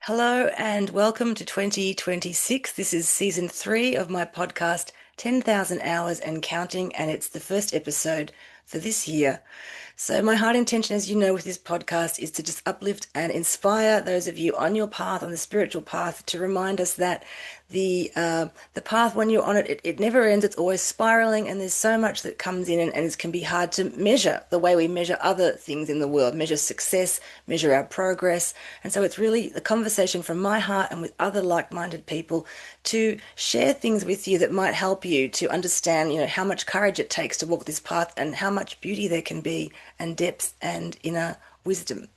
Hello and welcome to 2026. This is season 3 of my podcast, 10,000 Hours and Counting, and it's the first episode for this year. So, my heart intention, as you know, with this podcast is to just uplift and inspire those of you on your path, on the spiritual path, to remind us that the path, when you're on it, it never ends. It's always spiraling, and there's so much that comes in, and it can be hard to measure the way we measure other things in the world, measure success, measure our progress. And so it's really a conversation from my heart and with other like-minded people to share things with you that might help you to understand, how much courage it takes to walk this path and how much beauty there can be and depth and inner wisdom.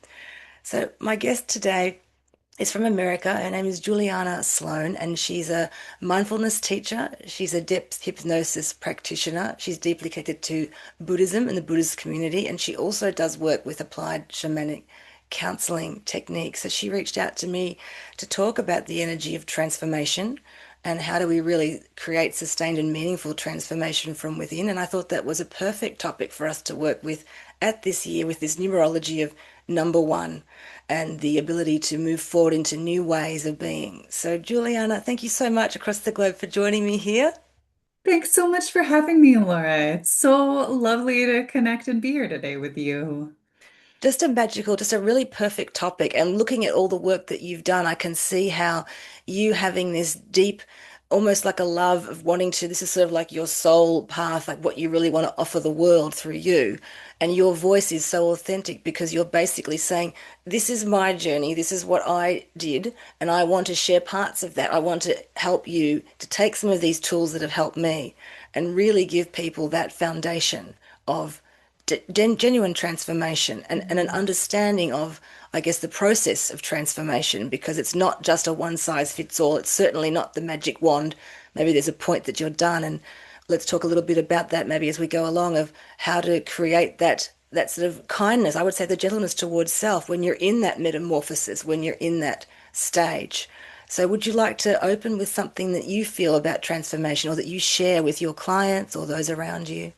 So my guest today is from America. Her name is Juliana Sloane, and she's a mindfulness teacher. She's a depth hypnosis practitioner. She's deeply connected to Buddhism and the Buddhist community, and she also does work with applied shamanic counseling techniques. So she reached out to me to talk about the energy of transformation and how do we really create sustained and meaningful transformation from within. And I thought that was a perfect topic for us to work with at this year with this numerology of number one and the ability to move forward into new ways of being. So, Juliana, thank you so much across the globe for joining me here. Thanks so much for having me, Laura. It's so lovely to connect and be here today with you. Just a magical, just a really perfect topic. And looking at all the work that you've done, I can see how you having this deep, almost like a love of wanting to, this is sort of like your soul path, like what you really want to offer the world through you. And your voice is so authentic because you're basically saying, this is my journey, this is what I did, and I want to share parts of that. I want to help you to take some of these tools that have helped me and really give people that foundation of genuine transformation and an understanding of, I guess, the process of transformation, because it's not just a one size fits all. It's certainly not the magic wand. Maybe there's a point that you're done. And let's talk a little bit about that maybe as we go along, of how to create that sort of kindness. I would say the gentleness towards self when you're in that metamorphosis, when you're in that stage. So would you like to open with something that you feel about transformation or that you share with your clients or those around you?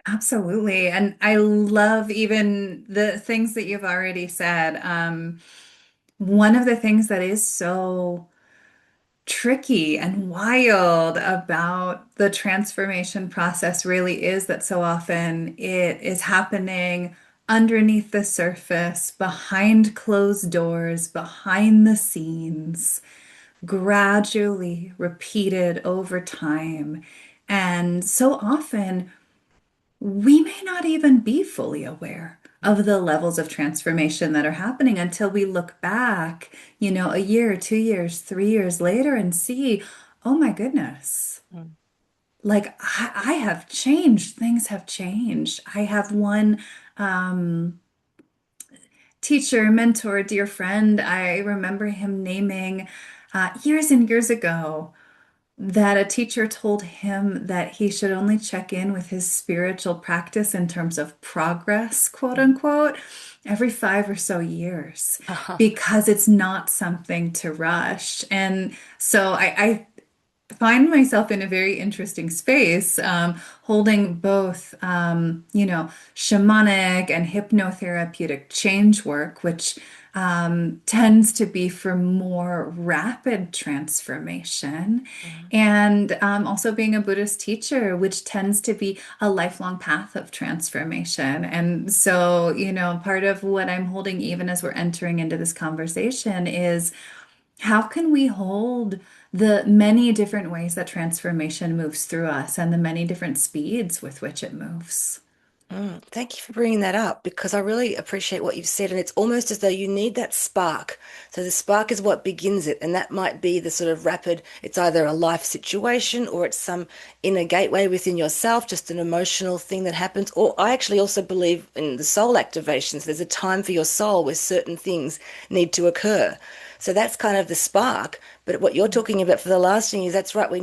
Absolutely. And I love even the things that you've already said. One of the things that is so tricky and wild about the transformation process really is that so often it is happening underneath the surface, behind closed doors, behind the scenes, gradually repeated over time. And so often we may not even be fully aware of the levels of transformation that are happening until we look back, a year, 2 years, 3 years later and see, oh my goodness, Mm. like I have changed. Things have changed. I have one um, teacher, mentor, dear friend. I remember him naming years and years ago that a teacher told him that he should only check in with his spiritual practice in terms of progress, quote unquote, every 5 or so years, Uh-huh. because it's not something to rush. And so I find myself in a very interesting space, holding both, shamanic and hypnotherapeutic change work, which tends to be for more rapid transformation, Mhm. and also being a Buddhist teacher, which tends to be a lifelong path of transformation. And so, part of what I'm holding, even as we're entering into this conversation, is how can we hold the many different ways that transformation moves through us and the many different speeds with which it moves? Thank you for bringing that up because I really appreciate what you've said. And it's almost as though you need that spark. So the spark is what begins it. And that might be the sort of rapid, it's either a life situation or it's some inner gateway within yourself, just an emotional thing that happens. Or I actually also believe in the soul activations. There's a time for your soul where certain things need to occur. So that's kind of the spark. But what you're talking about for the lasting is that's right. We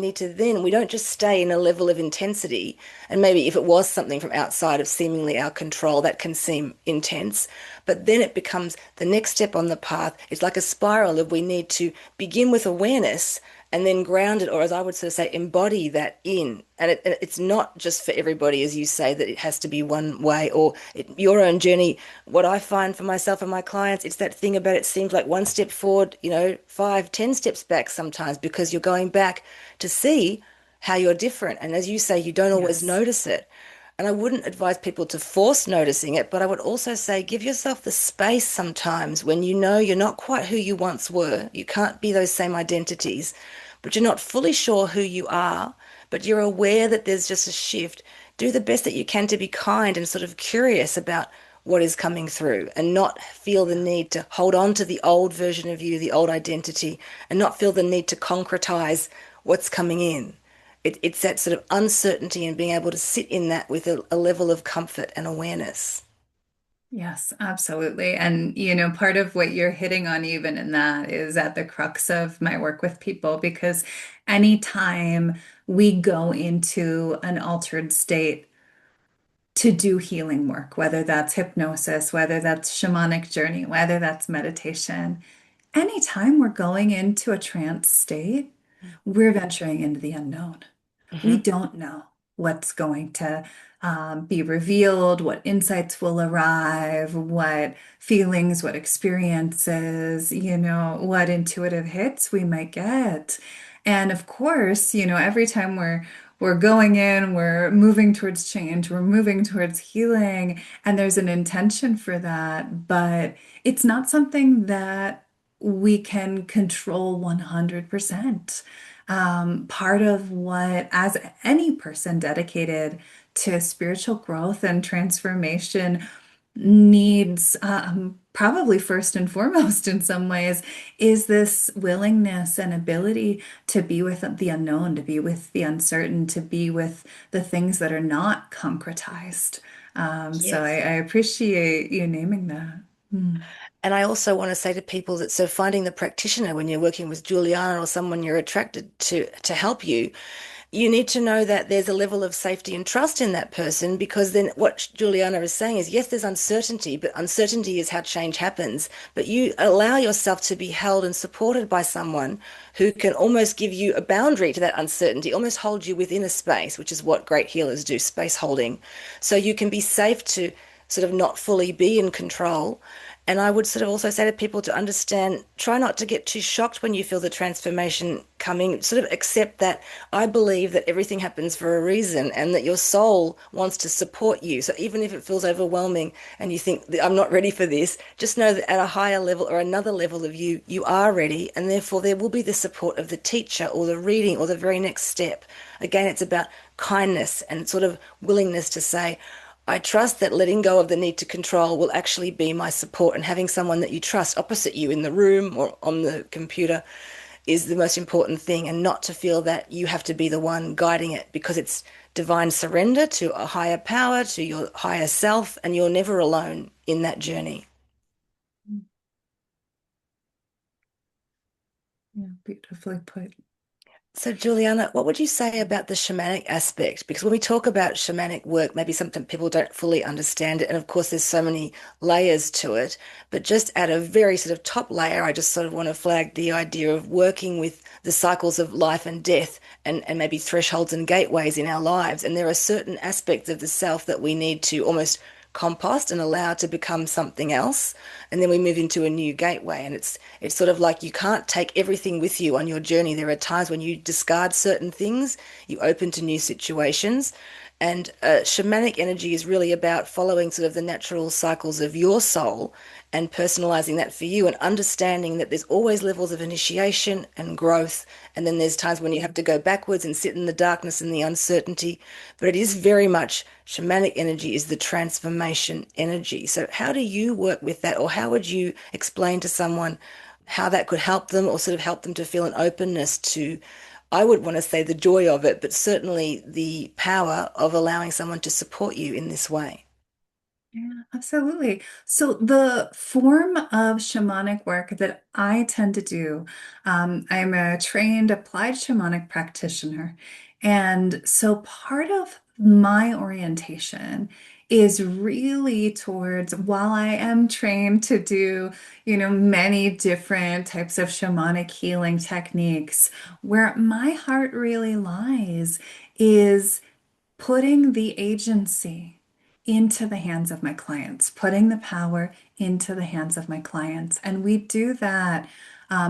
don't just stay in a level of intensity. And maybe if it was something from outside of seemingly our control, that can seem intense. But then it becomes the next step on the path. It's like a spiral of we need to begin with awareness and then ground it, or as I would sort of say, embody that in. And it's not just for everybody, as you say, that it has to be one way or your own journey. What I find for myself and my clients, it's that thing about it seems like one step forward, 5, 10 steps back sometimes because you're going back to see how you're different. And as you say, you don't always Yes. notice it. And I wouldn't advise people to force noticing it, but I would also say give yourself the space sometimes when you know you're not quite who you once were. You can't be those same identities, but you're not fully sure who you are, but you're aware that there's just a shift. Do the best that you can to be kind and sort of curious about what is coming through and not feel the need to hold on to the old version of you, the old identity, and not feel the need to concretize what's coming in. It's that sort of uncertainty and being able to sit in that with a level of comfort and awareness. Yes, absolutely. And, part of what you're hitting on even in that is at the crux of my work with people, because anytime we go into an altered state to do healing work, whether that's hypnosis, whether that's shamanic journey, whether that's meditation, anytime we're going into a trance state, we're venturing into the unknown. We Hmm. don't know what's going to be revealed, what insights will arrive, what feelings, what experiences, what intuitive hits we might get. And of course, every time we're going in, we're moving towards change, we're moving towards healing, and there's an intention for that, but it's not something that we can control 100%. Part of what, as any person dedicated to spiritual growth and transformation needs, probably first and foremost in some ways, is this willingness and ability to be with the unknown, to be with the uncertain, to be with the things that are not concretized. So I, Yes. I appreciate you naming that. Mm. And I also want to say to people that so finding the practitioner when you're working with Juliana or someone you're attracted to help you, you need to know that there's a level of safety and trust in that person because then what Juliana is saying is yes, there's uncertainty, but uncertainty is how change happens. But you allow yourself to be held and supported by someone who can almost give you a boundary to that uncertainty, almost hold you within a space, which is what great healers do, space holding. So you can be safe to sort of not fully be in control. And I would sort of also say to people to understand, try not to get too shocked when you feel the transformation coming. Sort of accept that I believe that everything happens for a reason and that your soul wants to support you. So even if it feels overwhelming and you think, I'm not ready for this, just know that at a higher level or another level of you, you are ready. And therefore, there will be the support of the teacher or the reading or the very next step. Again, it's about kindness and sort of willingness to say, I trust that letting go of the need to control will actually be my support, and having someone that you trust opposite you in the room or on the computer is the most important thing, and not to feel that you have to be the one guiding it because it's divine surrender to a higher power, to your higher self, and you're never alone in that journey. Yeah, beautifully put. So, Juliana, what would you say about the shamanic aspect? Because when we talk about shamanic work, maybe something people don't fully understand it. And of course, there's so many layers to it. But just at a very sort of top layer, I just sort of want to flag the idea of working with the cycles of life and death and maybe thresholds and gateways in our lives. And there are certain aspects of the self that we need to almost compost and allow to become something else, and then we move into a new gateway. And it's sort of like you can't take everything with you on your journey. There are times when you discard certain things, you open to new situations. And shamanic energy is really about following sort of the natural cycles of your soul and personalizing that for you and understanding that there's always levels of initiation and growth. And then there's times when you have to go backwards and sit in the darkness and the uncertainty. But it is very much shamanic energy is the transformation energy. So, how do you work with that? Or how would you explain to someone how that could help them or sort of help them to feel an openness to? I would want to say the joy of it, but certainly the power of allowing someone to support you in this way. Yeah, absolutely. So the form of shamanic work that I tend to do, I'm a trained applied shamanic practitioner. And so part of my orientation is really towards, while I am trained to do, many different types of shamanic healing techniques, where my heart really lies is putting the agency into the hands of my clients, putting the power into the hands of my clients. And we do that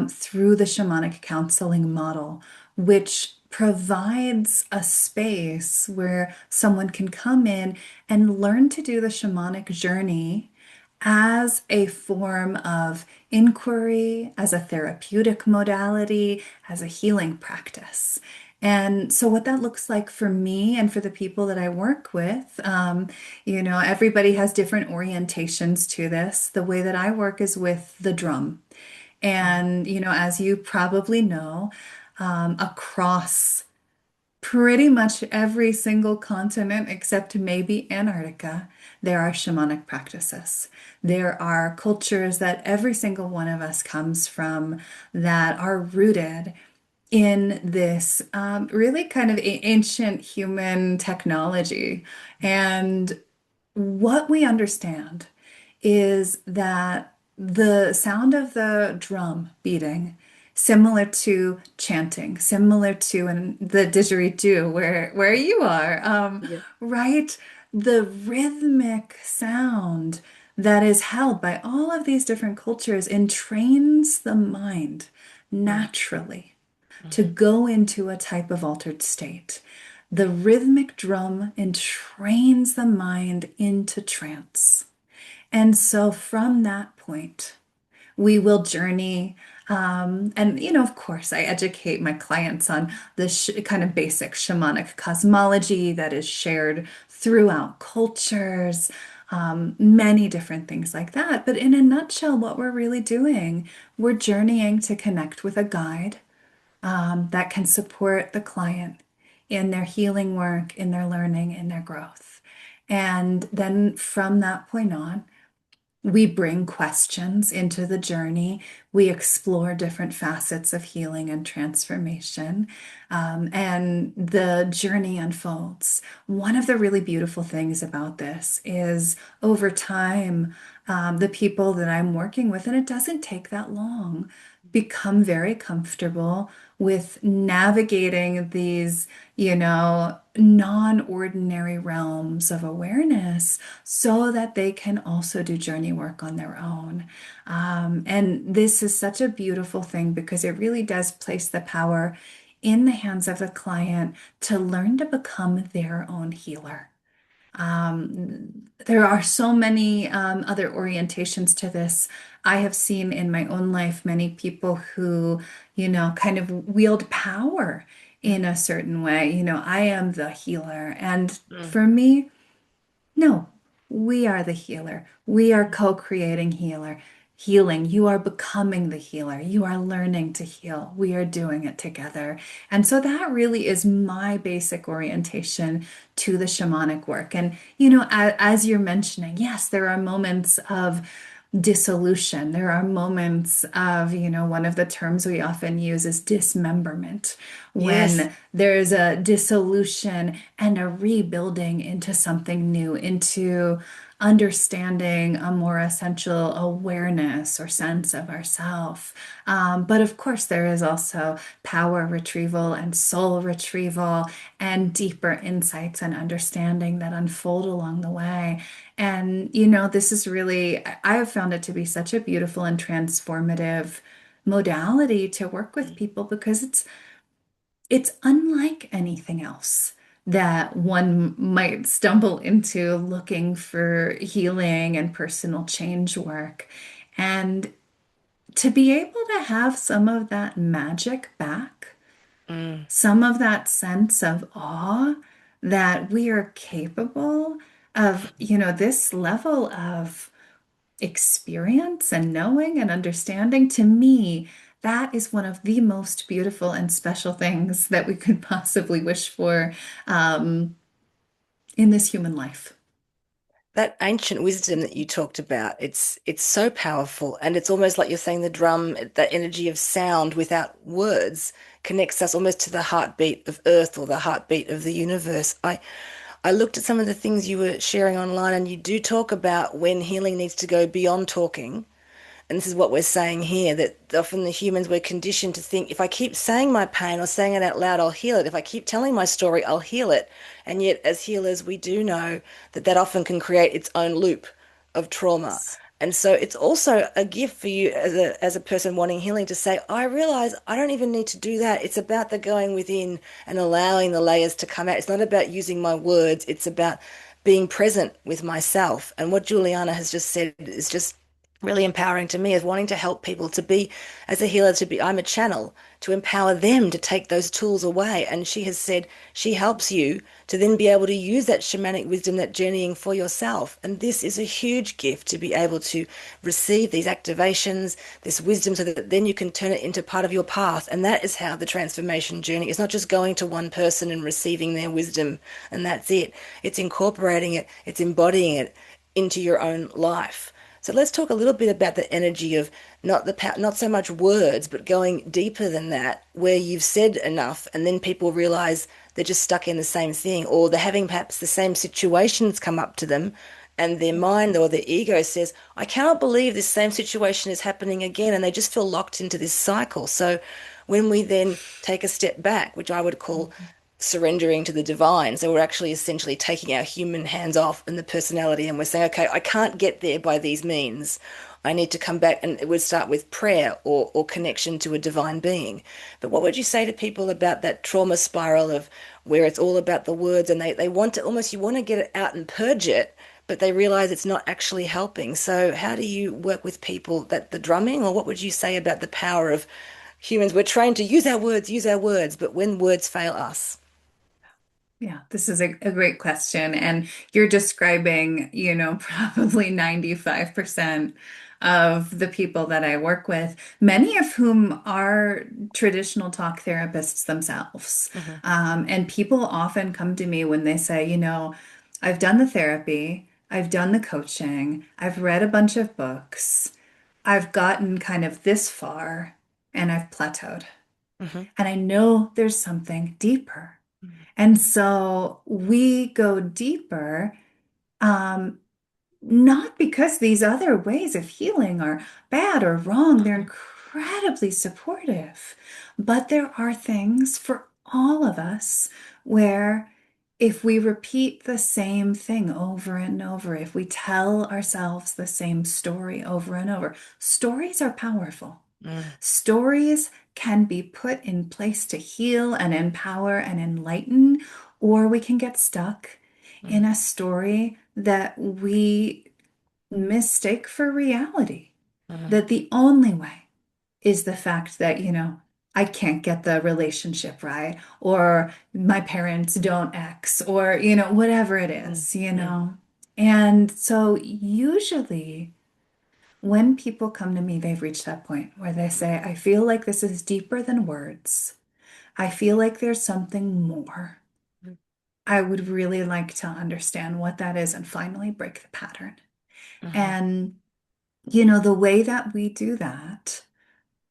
through the shamanic counseling model, which provides a space where someone can come in and learn to do the shamanic journey as a form of inquiry, as a therapeutic modality, as a healing practice. And so, what that looks like for me and for the people that I work with, everybody has different orientations to this. The way that I work is with the drum. And, as you probably know, across pretty much every single continent except maybe Antarctica, there are shamanic practices. There are cultures that every single one of us comes from that are rooted in this really kind of ancient human technology. And what we understand is that the sound of the drum beating, similar to chanting, similar to in the didgeridoo, where you are, Yeah. right? The rhythmic sound that is held by all of these different cultures entrains the mind Mm, naturally to mhm. go into a type of altered state. The rhythmic drum entrains the mind into trance. And so from that point, we will journey. And, of course, I educate my clients on the kind of basic shamanic cosmology that is shared throughout cultures, many different things like that. But in a nutshell, what we're really doing, we're journeying to connect with a guide that can support the client in their healing work, in their learning, in their growth. And then from that point on, we bring questions into the journey. We explore different facets of healing and transformation, and the journey unfolds. One of the really beautiful things about this is over time, the people that I'm working with, and it doesn't take that long, become very comfortable with navigating these, non-ordinary realms of awareness so that they can also do journey work on their own. And this is such a beautiful thing because it really does place the power in the hands of the client to learn to become their own healer. There are so many other orientations to this. I have seen in my own life many people who, kind of wield power in a certain way. I am the healer. And Mm, for me, no, we are the healer. We are mm, co-creating healing. You are becoming the healer. You are learning to heal. We are doing it together. And so that really is my basic orientation to the shamanic work. And, as you're mentioning, yes, there are moments of dissolution. There are moments of, one of the terms we often use is dismemberment, yes. when there's a dissolution and a rebuilding into something new, into understanding a more essential awareness or sense of ourself. But of course, there is also power retrieval and soul retrieval and deeper insights and understanding that unfold along the way. And, this is really, I have found it to be such a beautiful and transformative modality to work with Mm, people because it's unlike anything else that one might stumble into looking for healing and personal change work. And to be able to have some of that magic back, mm, some of that sense of awe that we are capable of, this level of experience and knowing and understanding, to me, that is one of the most beautiful and special things that we could possibly wish for um, in this human life. that ancient wisdom that you talked about, it's so powerful, and it's almost like you're saying the drum, that energy of sound without words connects us almost to the heartbeat of Earth or the heartbeat of the universe. I I looked at some of the things you were sharing online, and you do talk about when healing needs to go beyond talking. And this is what we're saying here, that often the humans, we're conditioned to think if I keep saying my pain or saying it out loud, I'll heal it. If I keep telling my story, I'll heal it. And yet, as healers, we do know that that often can create its own loop of trauma. And so it's also a gift for you as a person wanting healing to say, I realize I don't even need to do that. It's about the going within and allowing the layers to come out. It's not about using my words. It's about being present with myself. And what Juliana has just said is just really empowering to me, as wanting to help people to be, as a healer, to be, I'm a channel to empower them to take those tools away. And she has said she helps you to then be able to use that shamanic wisdom, that journeying for yourself. And this is a huge gift, to be able to receive these activations, this wisdom, so that then you can turn it into part of your path. And that is how the transformation journey is, not just going to one person and receiving their wisdom and that's it. It's incorporating it, it's embodying it into your own life. So let's talk a little bit about the energy of not so much words, but going deeper than that, where you've said enough, and then people realize they're just stuck in the same thing, or they're having perhaps the same situations come up to them, and their mind or their ego says, "I cannot believe this same situation is happening again," and they just feel locked into this cycle. So when we then take a step back, which I would call surrendering to the divine. So we're actually essentially taking our human hands off and the personality, and we're saying, okay, I can't get there by these means. I need to come back, and it would start with prayer or connection to a divine being. But what would you say to people about that trauma spiral of where it's all about the words, and they want to almost, you want to get it out and purge it, but they realize it's not actually helping. So how do you work with people that the drumming, or what would you say about the power of humans? We're trained to use our words, but when words fail us. Yeah, this is a great question. And you're describing, probably 95% of the people that I work with, many of whom are traditional talk therapists themselves. Hmm. And people often come to me when they say, I've done the therapy, I've done the coaching, I've read a bunch of books, I've gotten kind of this far, and I've plateaued. Hmm. And I know there's something deeper. And so we go deeper, um, not because these other ways of healing are bad or wrong. They're incredibly supportive. But there are things for all of us where if we repeat the same thing over and over, if we tell ourselves the same story over and over, stories are powerful. Mm, Stories can be put in place to heal and empower and enlighten, or we can get stuck in mm, a story that we mistake for reality. mm, That the only way is the fact that, I can't get the relationship right, or my parents don't X, or, whatever it mm, is. And so usually, when people come to me, they've reached that point where they say, I feel like this is deeper than words. I feel like there's something more. mm, I would really like to understand what that is and finally break the pattern. mhm, And, the way that we do that,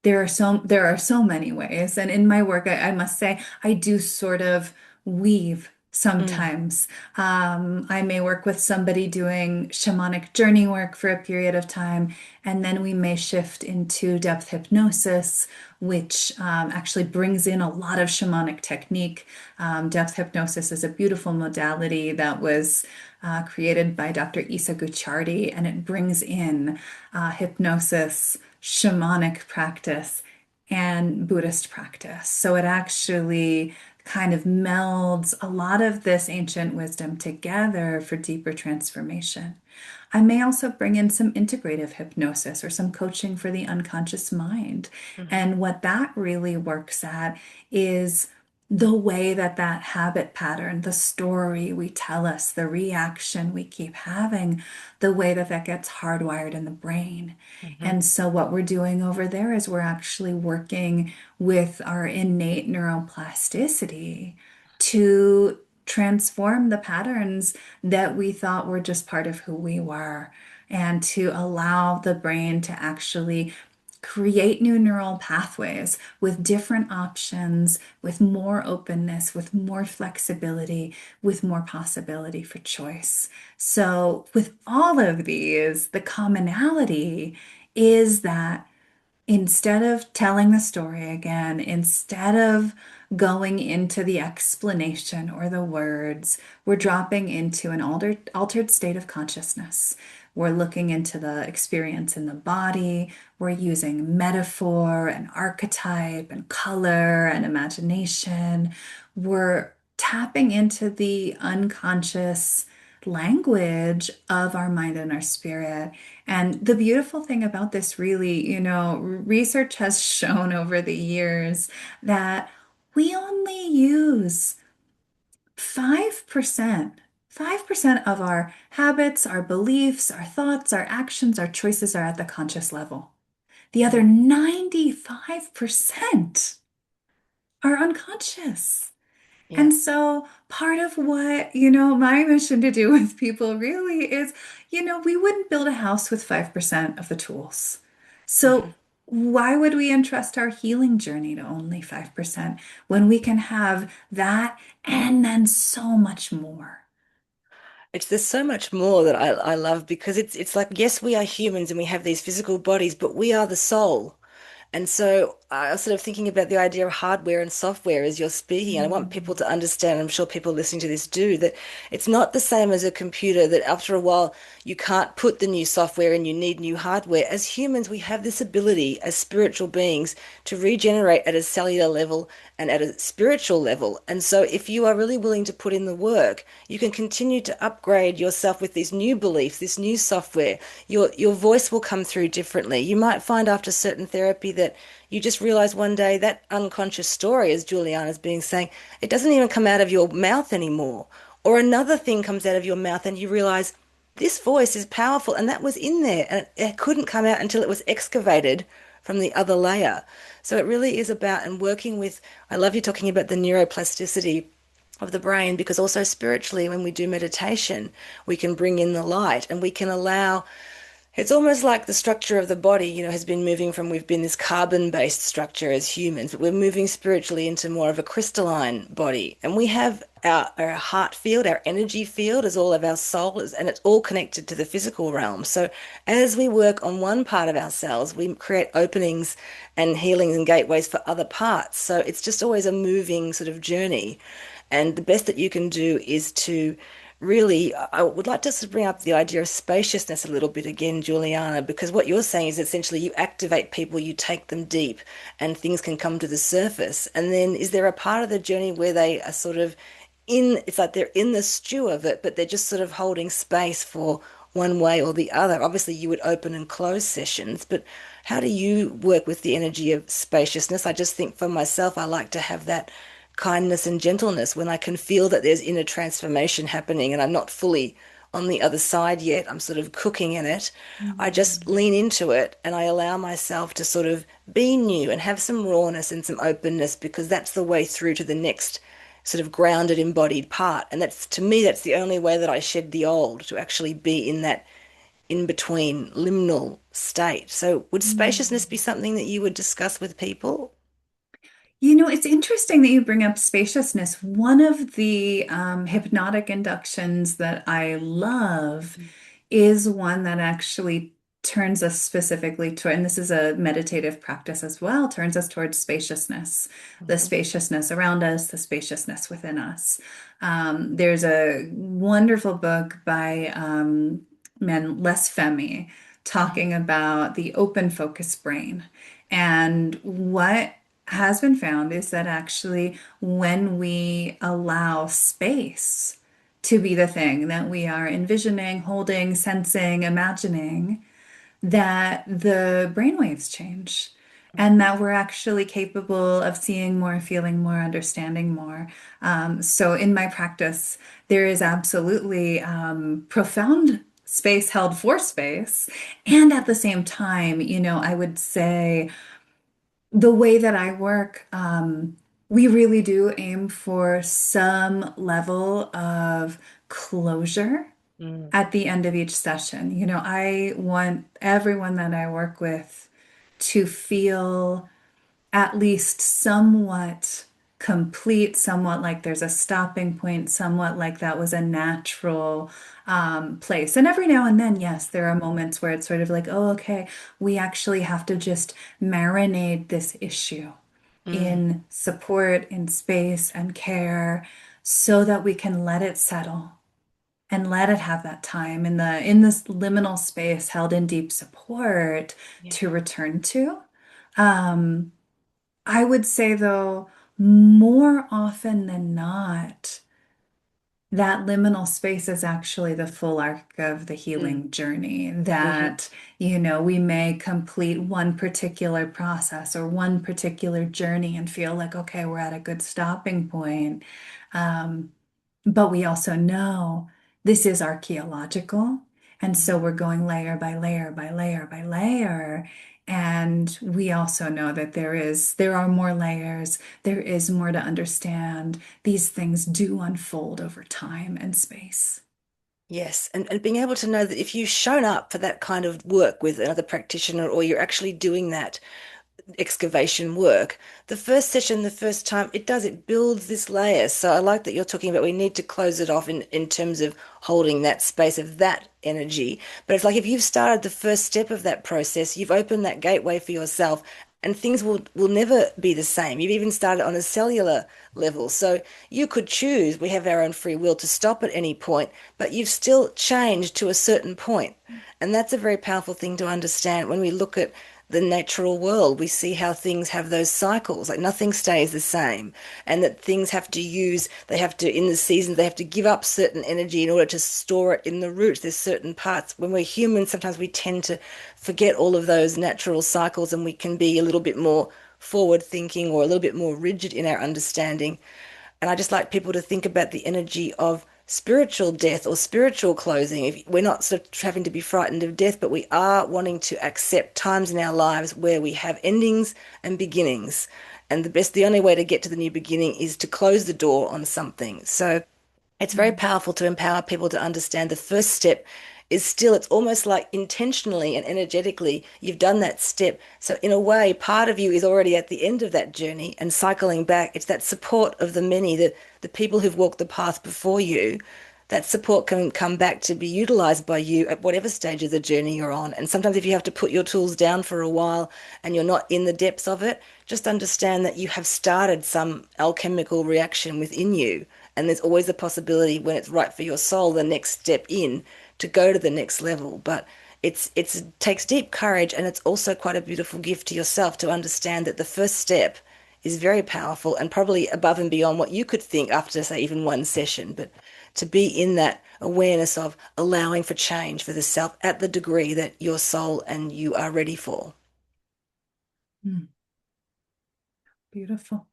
there are so many ways. And in my work, I must say, I do sort of weave mm, sometimes. I may work with somebody doing shamanic journey work for a period of time, and then we may shift into depth hypnosis, which actually brings in a lot of shamanic technique. Depth hypnosis is a beautiful modality that was created by Dr. Isa Gucciardi, and it brings in hypnosis, shamanic practice, and Buddhist practice. So it actually kind of melds a lot of this ancient wisdom together for deeper transformation. I may also bring in some integrative hypnosis or some coaching for the unconscious mind. mhm, And what that really works at is the way that habit pattern, the story we tell us, the reaction we keep having, the way that gets hardwired in the brain. mhm, And so, what we're doing over there is we're actually working with our innate neuroplasticity to transform the patterns that we thought were just part of who we were, and to allow the brain to actually create new neural pathways with different options, with more openness, with more flexibility, with more possibility for choice. So, with all of these, the commonality is that instead of telling the story again, instead of going into the explanation or the words, we're dropping into an altered state of consciousness. We're looking into the experience in the body. We're using metaphor and archetype and color and imagination. We're tapping into the unconscious language of our mind and our spirit. And the beautiful thing about this, really, research has shown over the years that we only use 5%, 5% of our habits, our beliefs, our thoughts, our actions, our choices are at the conscious level. The other Mm. 95% are unconscious. Yeah. And so part of what, my mission to do with people really is, we wouldn't build a house with 5% of the tools. Mhm. So why would we entrust our healing journey to only 5% when we can have that and then so much more? There's so much more that I love because it's like, yes, we are humans and we have these physical bodies, but we are the soul. And so I was sort of thinking about the idea of hardware and software as you're speaking. And I want people Mm. to understand, I'm sure people listening to this do, that it's not the same as a computer, that after a while you can't put the new software and you need new hardware. As humans, we have this ability as spiritual beings to regenerate at a cellular level and at a spiritual level. And so if you are really willing to put in the work, you can continue to upgrade yourself with these new beliefs, this new software. Your voice will come through differently. You might find after certain therapy that you just realize one day that unconscious story, as Juliana's being saying, it doesn't even come out of your mouth anymore. Or another thing comes out of your mouth and you realize this voice is powerful and that was in there and it couldn't come out until it was excavated from the other layer. So it really is about and working with, I love you talking about the neuroplasticity of the brain because also spiritually when we do meditation, we can bring in the light and we can allow it's almost like the structure of the body, has been moving from we've been this carbon-based structure as humans, but we're moving spiritually into more of a crystalline body. And we have our heart field, our energy field as all of our soul is, and it's all connected to the physical realm. So as we work on one part of ourselves, we create openings and healings and gateways for other parts. So it's just always a moving sort of journey. And the best that you can do is to really, I would like to sort of bring up the idea of spaciousness a little bit again, Juliana, because what you're saying is essentially you activate people, you take them deep, and things can come to the surface. And then is there a part of the journey where they are sort of it's like they're in the stew of it, but they're just sort of holding space for one way or the other? Obviously, you would open and close sessions, but how do you work with the energy of spaciousness? I just think for myself, I like to have that kindness and gentleness when I can feel that there's inner transformation happening and I'm not fully on the other side yet. I'm sort of cooking in it. I just Mm. lean into it and I allow myself to sort of be new and have some rawness and some openness because that's the way through to the next sort of grounded, embodied part. And that's, to me, that's the only way that I shed the old to actually be in that in between liminal state. So, would spaciousness be Mm. something that you would discuss with people? It's interesting that you bring up spaciousness. One of the hypnotic inductions that I love is one that actually turns us specifically to, and this is a meditative practice as well, turns us towards spaciousness, the Mhm. spaciousness around us, the spaciousness within us. There's a wonderful book by man Les Femi Mhm. talking about the open focus brain. And what has been found is that actually, when we allow space to be the thing that we are envisioning, holding, sensing, imagining, that the brainwaves change and Mhm. that we're actually capable of seeing more, feeling more, understanding more. So, in my practice, there is absolutely profound space held for space. And at the same time, I would say, the way that I work, we really do aim for some level of closure Mm. at the end of each session. I want everyone that I work with to feel at least somewhat complete, somewhat like there's a stopping point, somewhat like that was a natural place. And every now and then, yes, there are moments where it's sort of like, oh, okay, we actually have to just marinate this issue Mm, in support, in space and care so that we can let it settle and let it have that time in this liminal space held in deep support yeah. to return to. Um, I would say though, more often than not, that liminal space is actually the full arc of the Mm, healing journey. hmm. That, we may complete one particular process or one particular journey and feel like, okay, we're at a good stopping point. Um, but we also know this is archaeological. And so we're going layer by layer by layer by layer. And we also know that there are more layers, there is more to understand. These things do unfold over time and space. Yes, and being able to know that if you've shown up for that kind of work with another practitioner or you're actually doing that excavation work, the first session, the first time, it builds this layer. So I like that you're talking about we need to close it off in terms of holding that space of that energy. But it's like if you've started the first step of that process, you've opened that gateway for yourself. And things will never be the same. You've even started on a cellular level. So you could choose, we have our own free will to stop at any point, but you've still changed to a certain point. And that's a very powerful thing to understand when we look at the natural world. We see how things have those cycles, like nothing stays the same, and that things have to use, they have to, in the season, they have to give up certain energy in order to store it in the roots. There's certain parts. When we're human, sometimes we tend to forget all of those natural cycles and we can be a little bit more forward thinking or a little bit more rigid in our understanding. And I just like people to think about the energy of spiritual death or spiritual closing. If we're not sort of having to be frightened of death, but we are wanting to accept times in our lives where we have endings and beginnings. And the only way to get to the new beginning is to close the door on something. So it's very Mm. powerful to empower people to understand the first step is still, it's almost like intentionally and energetically, you've done that step. So, in a way, part of you is already at the end of that journey and cycling back. It's that support of the many, the people who've walked the path before you. That support can come back to be utilized by you at whatever stage of the journey you're on. And sometimes, if you have to put your tools down for a while and you're not in the depths of it, just understand that you have started some alchemical reaction within you. And there's always the possibility when it's right for your soul, the next step in to go to the next level. But it takes deep courage, and it's also quite a beautiful gift to yourself to understand that the first step is very powerful and probably above and beyond what you could think after, say, even one session. But to be in that awareness of allowing for change for the self at the degree that your soul and you are ready for. Mm. Beautiful.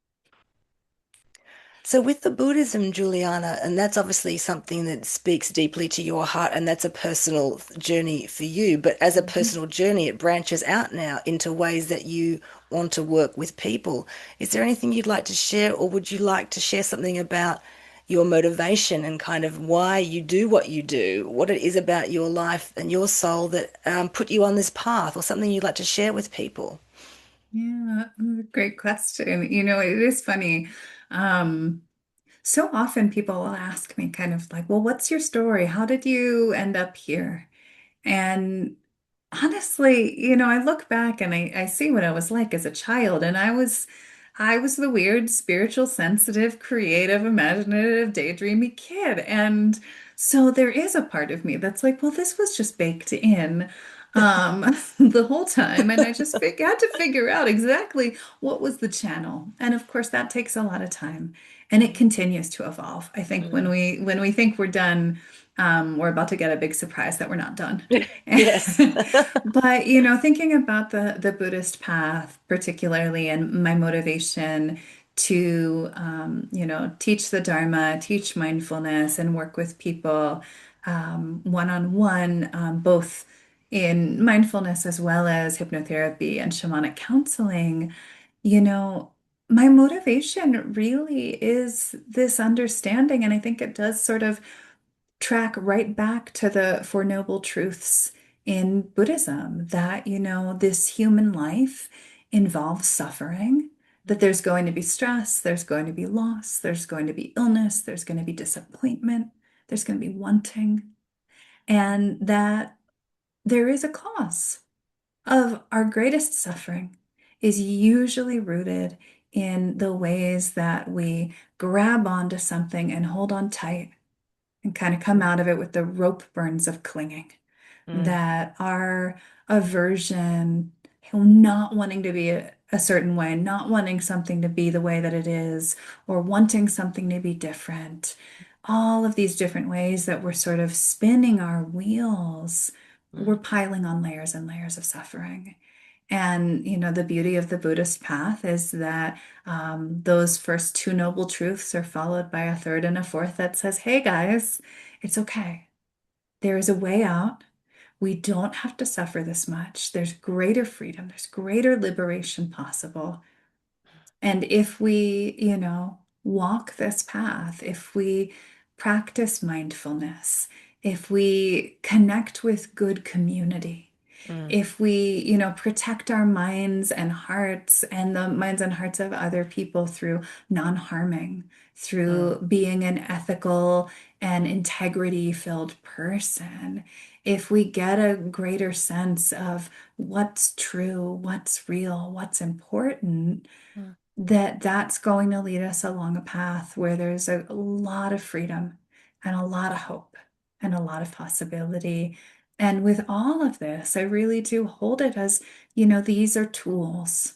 So, with the Buddhism, Juliana, and that's obviously something that speaks deeply to your heart, and that's a personal journey for you. But as a Mhm. personal journey, it branches out now into ways that you want to work with people. Is there anything you'd like to share, or would you like to share something about your motivation and kind of why you do what you do, what it is about your life and your soul that put you on this path, or something you'd like to share with people? Yeah, great question. It is funny. Um, so often people will ask me kind of like, well, what's your story? How did you end up here? And honestly, I look back and I see what I was like as a child, and I was the weird, spiritual, sensitive, creative, imaginative, daydreamy kid. And so there is a part of me that's like, well, this was just baked in the whole time. And I just had to figure out exactly what was the channel. And of course, that takes a lot of time and it continues to evolve. I think when Mm. we think we're done, we're about to get a big surprise that we're not done. Yes. But, thinking about the Buddhist path, particularly, and my motivation to, teach the Dharma, teach mindfulness, and work with people one-on-one, both in mindfulness as well as hypnotherapy and shamanic counseling, you know, my motivation really is this understanding, and I think it does sort of track right back to the Four Noble Truths in Buddhism that, this human life involves suffering, that there's going to be stress, there's going to be loss, there's going to be illness, there's going to be disappointment, there's going to be wanting, and that there is a cause of our greatest suffering is usually rooted in the ways that we grab onto something and hold on tight and kind of come Mm, out of it with the rope burns of clinging. mm, That our aversion, not wanting to be a certain way, not wanting something to be the way that it is, or wanting something to be different, all of these different ways that we're sort of spinning our wheels, we're mm, piling on layers and layers of suffering. And, the beauty of the Buddhist path is that those first two noble truths are followed by a third and a fourth that says, hey guys, it's okay. There is a way out. We don't have to suffer this much. There's greater freedom, there's greater liberation possible. And if we, walk this path, if we practice mindfulness, if we connect with good community, mm, if we, protect our minds and hearts and the minds and hearts of other people through non-harming, mm, through being an ethical and integrity-filled person, if we get a greater sense of what's true, what's real, what's important, mm, that's going to lead us along a path where there's a lot of freedom and a lot of hope and a lot of possibility. And with all of this, I really do hold it as, these are tools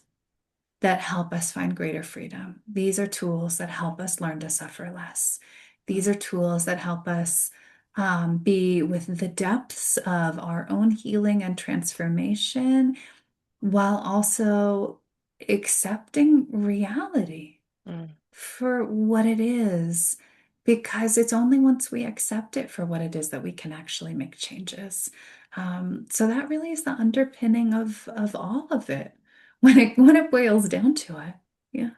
that help us find greater freedom. These are tools that help us learn to suffer less. These mm, are tools that help us be with the depths of our own healing and transformation while also accepting reality mm. for what it is, because it's only once we accept it for what it is that we can actually make changes. So that really is the underpinning of all of it when it boils down to it. Yeah.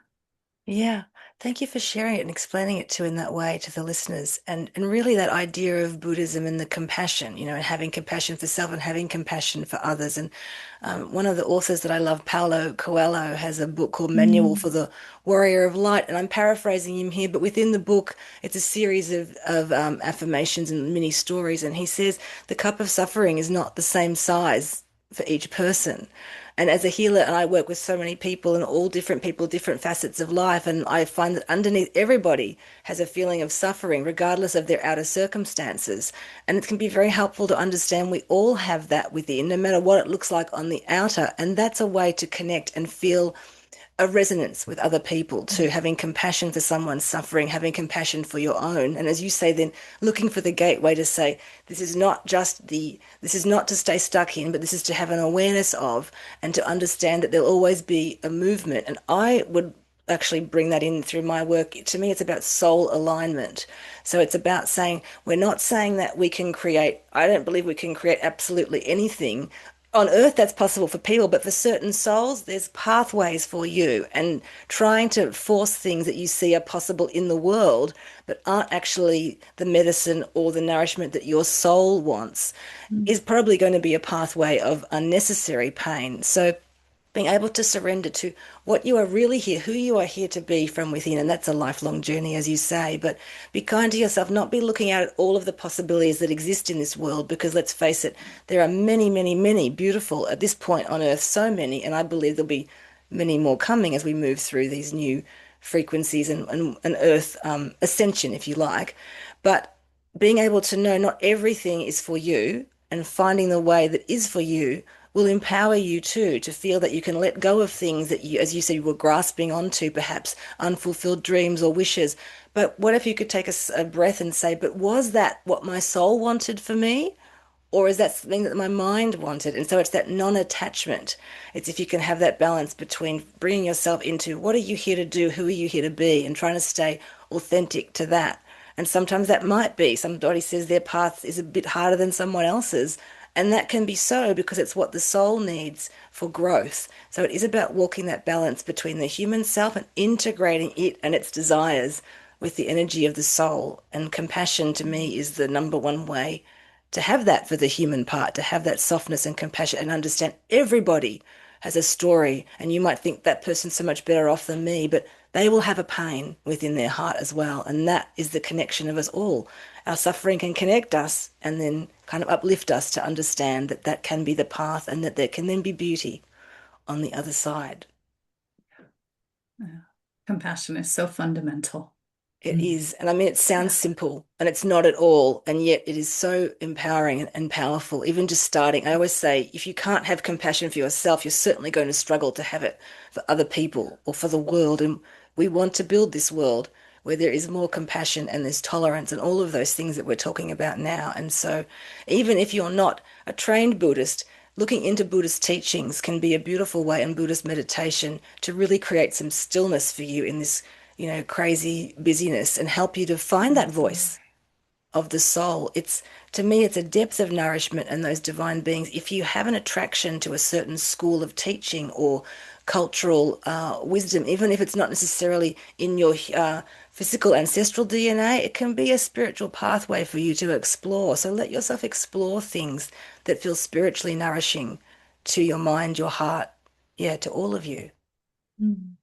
Yeah, thank you for sharing it and explaining it to in that way to the listeners. And really that idea of Buddhism and the compassion, and having compassion for self and having compassion for others. And one of the authors that I love, Paulo Coelho, has a book called Manual Mm, for the Warrior of Light. And I'm paraphrasing him here, but within the book, it's a series of affirmations and mini stories. And he says the cup of suffering is not the same size for each person. And as a healer, and I work with so many people and all different people, different facets of life, and I find that underneath everybody has a feeling of suffering, regardless of their outer circumstances. And it can be very helpful to understand we all have that within, no matter what it looks like on the outer. And that's a way to connect and feel a resonance with other people too, having compassion for someone's suffering, having compassion for your own. And as you say, then looking for the gateway to say, this is not to stay stuck in, but this is to have an awareness of and to understand that there'll always be a movement. And I would actually bring that in through my work. To me, it's about soul alignment. So it's about saying, we're not saying that we can create, I don't believe we can create absolutely anything on earth that's possible for people, but for certain souls, there's pathways for you. And trying to force things that you see are possible in the world, but aren't actually the medicine or the nourishment that your soul wants, mm, is probably going to be a pathway of unnecessary pain. So being able to surrender to what you are really here, who you are here to be from within. And that's a lifelong journey, as you say. But be kind to yourself, not be looking out at all of the possibilities that exist in this world, because let's face it, there are many, many, many beautiful at this point on earth, so many. And I believe there'll be many more coming as we move through these new frequencies and earth ascension, if you like. But being able to know not everything is for you and finding the way that is for you will empower you too to feel that you can let go of things that you, as you said, you were grasping onto, perhaps unfulfilled dreams or wishes. But what if you could take a breath and say, but was that what my soul wanted for me? Or is that something that my mind wanted? And so it's that non-attachment. It's if you can have that balance between bringing yourself into what are you here to do? Who are you here to be? And trying to stay authentic to that. And sometimes that might be somebody says their path is a bit harder than someone else's. And that can be so because it's what the soul needs for growth. So it is about walking that balance between the human self and integrating it and its desires with the energy of the soul. And compassion to me is the number one way to have that for the human part, to have that softness and compassion and understand everybody has a story. And you might think that person's so much better off than me, but they will have a pain within their heart as well. And that is the connection of us all. Our suffering can connect us and then kind of uplift us to understand that that can be the path and that there can then be beauty on the other side. Yeah. Compassion is so fundamental. It Mm. is. And I mean, it sounds Yeah. simple and it's not at all. And yet it is so empowering and powerful. Even just starting, I always say, if you can't have compassion for yourself, you're certainly going to struggle to have it for other people or for the world. And we want to build this world where there is more compassion and there's tolerance and all of those things that we're talking about now. And so, even if you're not a trained Buddhist, looking into Buddhist teachings can be a beautiful way and Buddhist meditation to really create some stillness for you in this crazy busyness and help you to find that Absolutely. voice of the soul. It's to me, it's a depth of nourishment and those divine beings. If you have an attraction to a certain school of teaching or cultural wisdom, even if it's not necessarily in your physical ancestral DNA, it can be a spiritual pathway for you to explore. So let yourself explore things that feel spiritually nourishing to your mind, your heart, yeah, to all of you. Mm.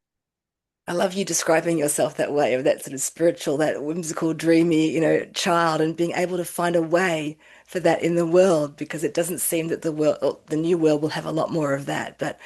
I love you describing yourself that way, of that sort of spiritual, that whimsical, dreamy, child, and being able to find a way for that in the world, because it doesn't seem that the world, or the new world will have a lot more of that. But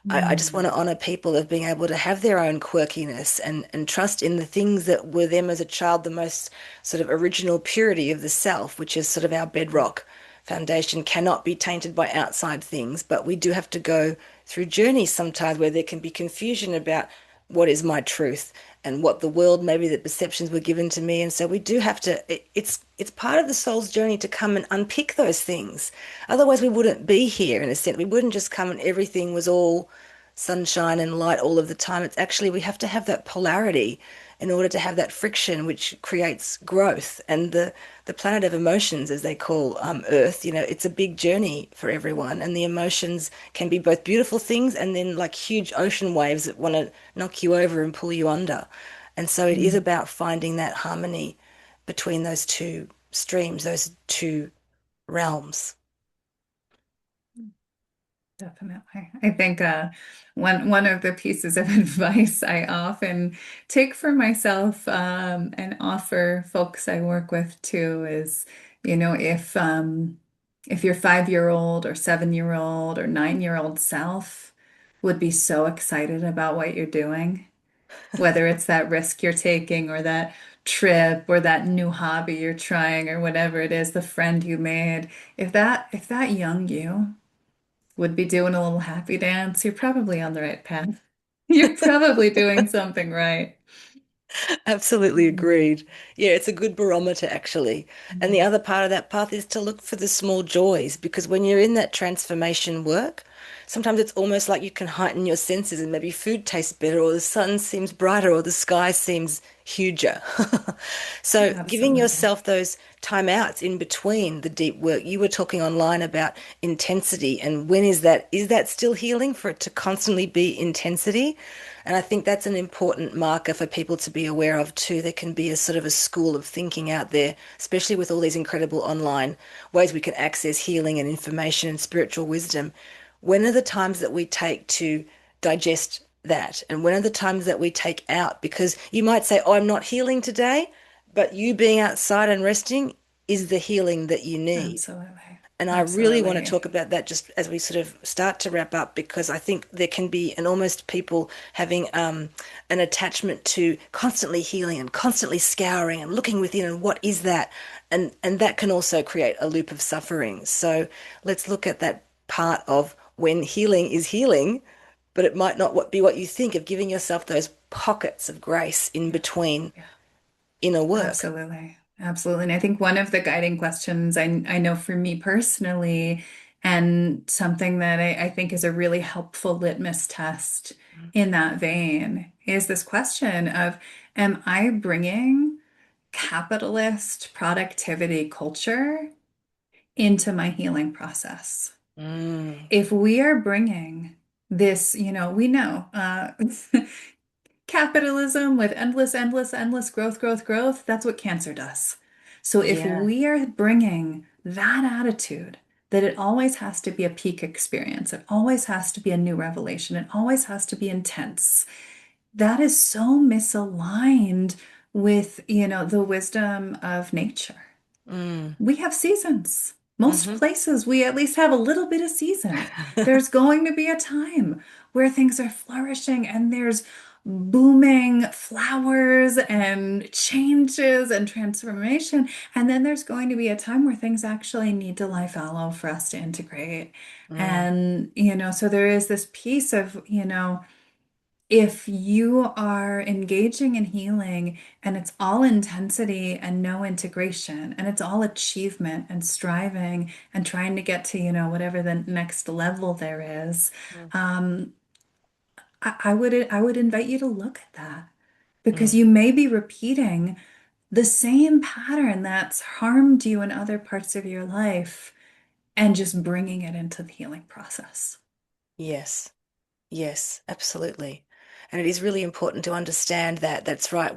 I just want Mm. to honor people of being able to have their own quirkiness and trust in the things that were them as a child, the most sort of original purity of the self, which is sort of our bedrock foundation, cannot be tainted by outside things. But we do have to go through journeys sometimes where there can be confusion about what is my truth and what the world, maybe the perceptions were given to me. And so we do have to, it's part of the soul's journey to come and unpick those things. Otherwise we wouldn't be here in a sense. We wouldn't just come and everything was all sunshine and light all of the time. It's actually, we have to have that polarity in order to have that friction, which creates growth. And the planet of emotions, as they call Earth, it's a big journey for everyone. And the emotions can be both beautiful things and then like huge ocean waves that want to knock you over and pull you under. And so it is Mm. about finding that harmony between those two streams, those two realms. Definitely. I think one of the pieces of advice I often take for myself and offer folks I work with too is, if your 5 year old or 7 year old or 9 year old self would be so excited about what you're doing, whether it's that risk you're taking or that trip or that new hobby you're trying or whatever it is, the friend you made, if that young you would be doing a little happy dance, you're probably on the right path. You're probably doing something right. Absolutely Mm. agreed. Yeah, it's a good barometer actually. And the Mm. other part of that path is to look for the small joys, because when you're in that transformation work, sometimes it's almost like you can heighten your senses and maybe food tastes better or the sun seems brighter or the sky seems huger. So giving Absolutely. yourself those timeouts in between the deep work. You were talking online about intensity and when is that still healing for it to constantly be intensity? And I think that's an important marker for people to be aware of too. There can be a sort of a school of thinking out there, especially with all these incredible online ways we can access healing and information and spiritual wisdom. When are the times that we take to digest that? And when are the times that we take out? Because you might say, oh, I'm not healing today, but you being outside and resting is the healing that you need. Absolutely. And I really want to Absolutely. talk about that just as we sort of start to wrap up, because I think there can be an almost people having an attachment to constantly healing and constantly scouring and looking within and what is that? And that can also create a loop of suffering. So let's look at that part of when healing is healing, but it might not be what you think, of giving yourself those pockets of grace in Yeah. between Yeah. inner work. Absolutely. Absolutely. And I think one of the guiding questions I know for me personally, and something that I think is a really helpful litmus test in that vein, is this question of, am I bringing capitalist productivity culture into my healing process? Mm, If we are bringing this, we know capitalism with endless, endless, endless growth, growth, growth, that's what cancer does. So if yeah. we are bringing that attitude that it always has to be a peak experience, it always has to be a new revelation, it always has to be intense. That is so misaligned with, the wisdom of nature. Mm. We have seasons. Most Hmm. places, we at least have a little bit of season. There's going to be a time where things are flourishing and there's booming flowers and changes and transformation. And then there's going to be a time where things actually need to lie fallow for us to integrate. Mm. And, so there is this piece of, if you are engaging in healing and it's all intensity and no integration, and it's all achievement and striving and trying to get to, whatever the next level there is, Mm. um, I would invite you to look at that because Mm. you may be repeating the same pattern that's harmed you in other parts of your life and just bringing it into the healing process. Yes. Yes, absolutely. And it is really important to understand that. That's right.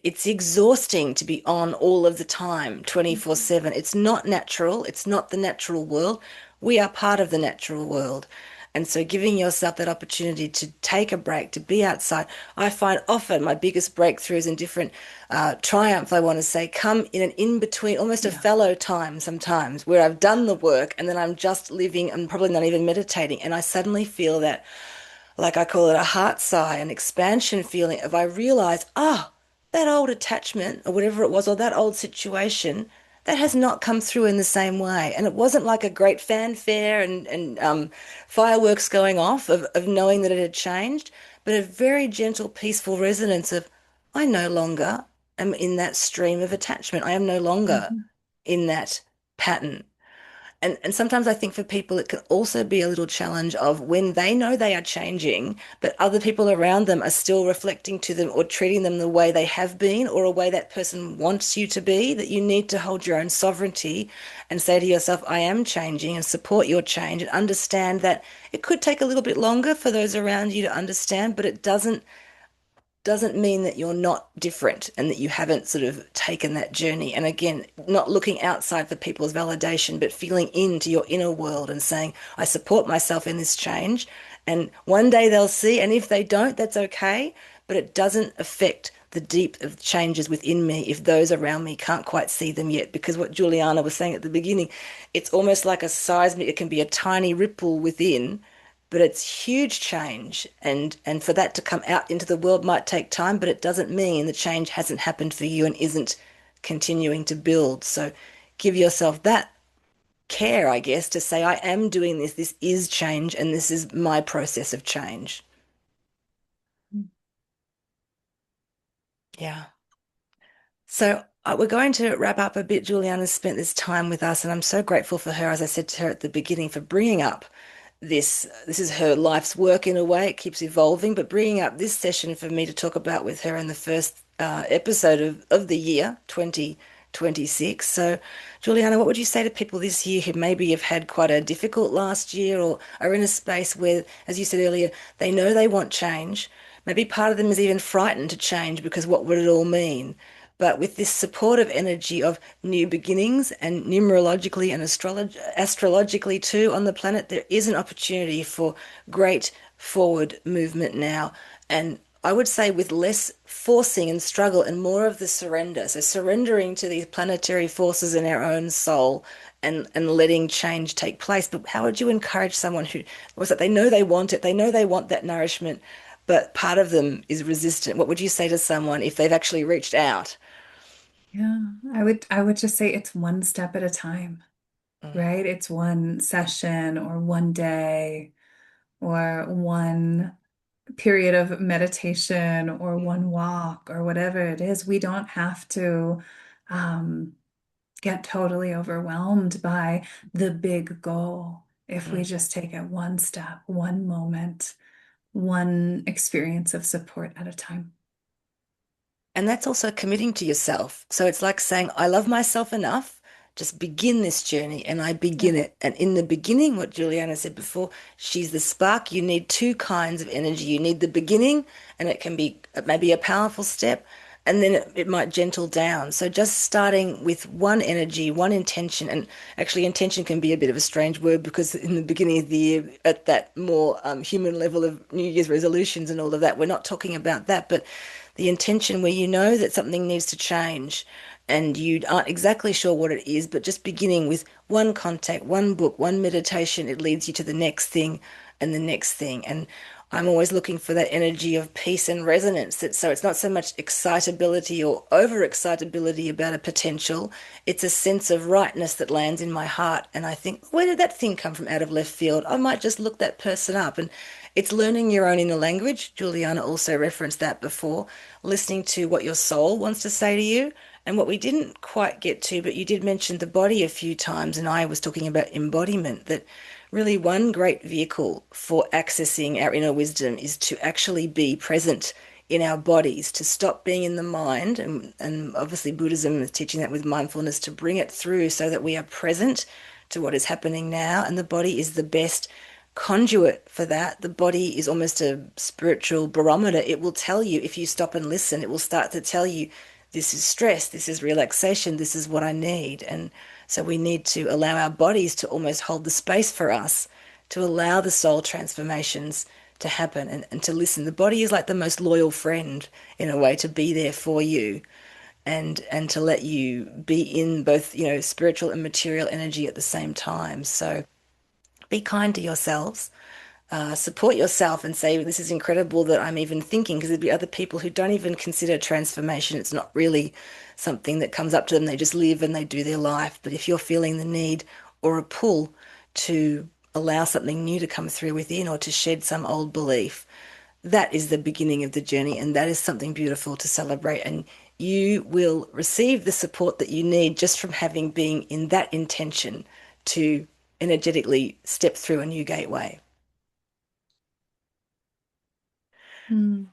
It's exhausting to be on all of the time, 24/7. It's not natural. It's not the natural world. We are part of the natural world. And so giving yourself that opportunity to take a break, to be outside, I find often my biggest breakthroughs and different triumph, I want to say, come in an in-between, almost a Yeah. fallow time sometimes, where I've done the work and then I'm just living and probably not even meditating. And I suddenly feel that, like I call it, a heart sigh, an expansion feeling of I realize, that old attachment or whatever it was, or that old situation, that has not come through in the same way. And it wasn't like a great fanfare and fireworks going off of knowing that it had changed, but a very gentle, peaceful resonance of I no longer am in that stream of attachment. I am no longer Mhm. in that pattern. And sometimes I think for people it can also be a little challenge of when they know they are changing, but other people around them are still reflecting to them or treating them the way they have been or a way that person wants you to be, that you need to hold your own sovereignty and say to yourself, I am changing, and support your change and understand that it could take a little bit longer for those around you to understand, but it doesn't mean that you're not different and that you haven't sort of taken that journey. And again, not looking outside for people's validation, but feeling into your inner world and saying, I support myself in this change. And one day they'll see, and if they don't, that's okay. But it doesn't affect the deep of changes within me if those around me can't quite see them yet. Because what Juliana was saying at the beginning, it's almost like a seismic, it can be a tiny ripple within, but it's huge change, and for that to come out into the world might take time, but it doesn't mean the change hasn't happened for you and isn't continuing to build. So give yourself that care, I guess, to say, I am doing this, this is change, and this is my process of change. Yeah. So we're going to wrap up a bit. Juliana's spent this time with us, and I'm so grateful for her, as I said to her at the beginning, for bringing up this is her life's work in a way. It keeps evolving, but bringing up this session for me to talk about with her in the first episode of the year 2026. So, Juliana, what would you say to people this year who maybe have had quite a difficult last year or are in a space where, as you said earlier, they know they want change? Maybe part of them is even frightened to change because what would it all mean? But with this supportive energy of new beginnings and numerologically and astrologically too on the planet, there is an opportunity for great forward movement now. And I would say with less forcing and struggle and more of the surrender. So surrendering to these planetary forces in our own soul and letting change take place. But how would you encourage someone who was that they know they want it, they know they want that nourishment, but part of them is resistant? What would you say to someone if they've actually reached out? Yeah, I would just say it's one step at a time, Mm. right? It's one session or one day or one period of meditation or one walk or whatever it is. We don't have to um, get totally overwhelmed by the big goal if we Mm. just take it one step, one moment, one experience of support at a time. And that's also committing to yourself. So it's like saying, I love myself enough, just begin this journey. And I Yeah. begin it. And in the beginning, what Juliana said before, she's the spark. You need two kinds of energy. You need the beginning, and it can be maybe a powerful step. and then it might gentle down. So just starting with one energy, one intention, and actually intention can be a bit of a strange word because in the beginning of the year, at that more human level of New Year's resolutions and all of that, we're not talking about that, but the intention where you know that something needs to change and you aren't exactly sure what it is, but just beginning with one contact, one book, one meditation, it leads you to the next thing and the next thing. And I'm always looking for that energy of peace and resonance. That so it's not so much excitability or over-excitability about a potential. It's a sense of rightness that lands in my heart. And I think, where did that thing come from out of left field? I might just look that person up. And it's learning your own inner language. Juliana also referenced that before, listening to what your soul wants to say to you. And what we didn't quite get to, but you did mention the body a few times, and I was talking about embodiment, that really one great vehicle for accessing our inner wisdom is to actually be present in our bodies, to stop being in the mind. And obviously, Buddhism is teaching that with mindfulness to bring it through so that we are present to what is happening now. And the body is the best conduit for that. The body is almost a spiritual barometer. It will tell you, if you stop and listen, it will start to tell you, this is stress, this is relaxation, this is what I need. And so we need to allow our bodies to almost hold the space for us to allow the soul transformations to happen and to listen. The body is like the most loyal friend in a way, to be there for you and to let you be in both, spiritual and material energy at the same time. So be kind to yourselves, support yourself and say, this is incredible that I'm even thinking, because there'd be other people who don't even consider transformation. It's not really something that comes up to them. They just live and they do their life. But if you're feeling the need or a pull to allow something new to come through within or to shed some old belief, that is the beginning of the journey. And that is something beautiful to celebrate. And you will receive the support that you need just from having been in that intention to energetically step through a new gateway. Mm.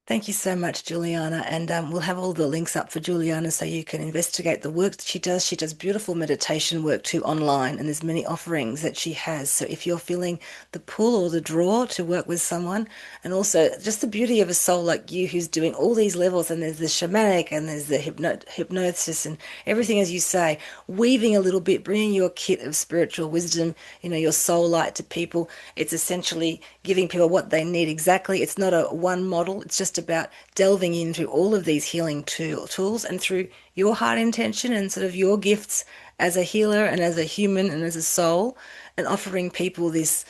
Thank you so much, Juliana. And we'll have all the links up for Juliana so you can investigate the work that she does. She does beautiful meditation work too online, and there's many offerings that she has. So if you're feeling the pull or the draw to work with someone, and also just the beauty of a soul like you who's doing all these levels, and there's the shamanic and there's the hypnosis and everything, as you say, weaving a little bit, bringing your kit of spiritual wisdom, your soul light to people. It's essentially giving people what they need exactly. It's not a one model. It's just about delving into all of these healing tools and through your heart intention and sort of your gifts as a healer and as a human and as a soul, and offering people this,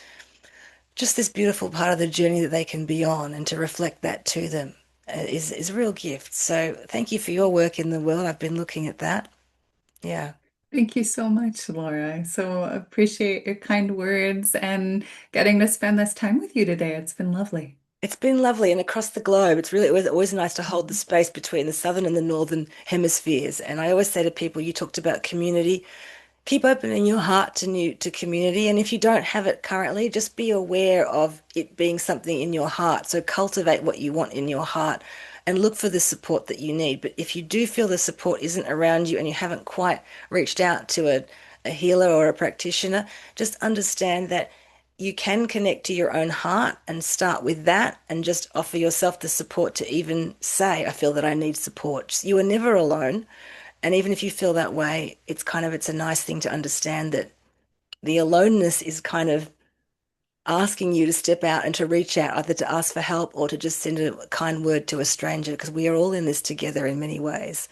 just this beautiful part of the journey that they can be on, and to reflect that to them is a real gift. So thank you for your work in the world. I've been looking at that. Yeah. Thank you so much, Laura. I so appreciate your kind words and getting to spend this time with you today. It's been lovely. It's been lovely, and across the globe, it was always nice to hold the space between the southern and the northern hemispheres. And I always say to people, you talked about community. Keep opening your heart to community, and if you don't have it currently, just be aware of it being something in your heart. So cultivate what you want in your heart and look for the support that you need. But if you do feel the support isn't around you and you haven't quite reached out to a healer or a practitioner, just understand that you can connect to your own heart and start with that, and just offer yourself the support to even say, I feel that I need support. You are never alone. And even if you feel that way, it's a nice thing to understand that the aloneness is kind of asking you to step out and to reach out, either to ask for help or to just send a kind word to a stranger, because we are all in this together in many ways.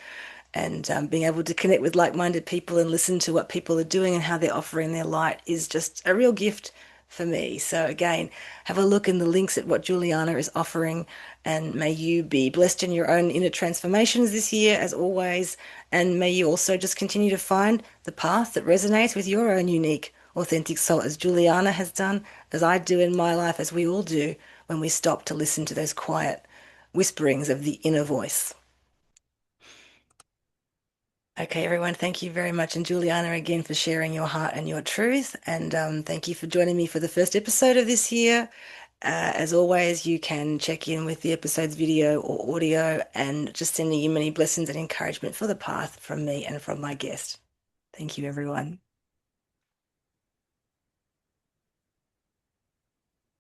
And being able to connect with like-minded people and listen to what people are doing and how they're offering their light is just a real gift for me. So again, have a look in the links at what Juliana is offering, and may you be blessed in your own inner transformations this year, as always. And may you also just continue to find the path that resonates with your own unique, authentic soul, as Juliana has done, as I do in my life, as we all do when we stop to listen to those quiet whisperings of the inner voice. Okay, everyone, thank you very much. And Juliana, again, for sharing your heart and your truth. And thank you for joining me for the first episode of this year. As always, you can check in with the episode's video or audio, and just sending you many blessings and encouragement for the path from me and from my guest. Thank you, everyone.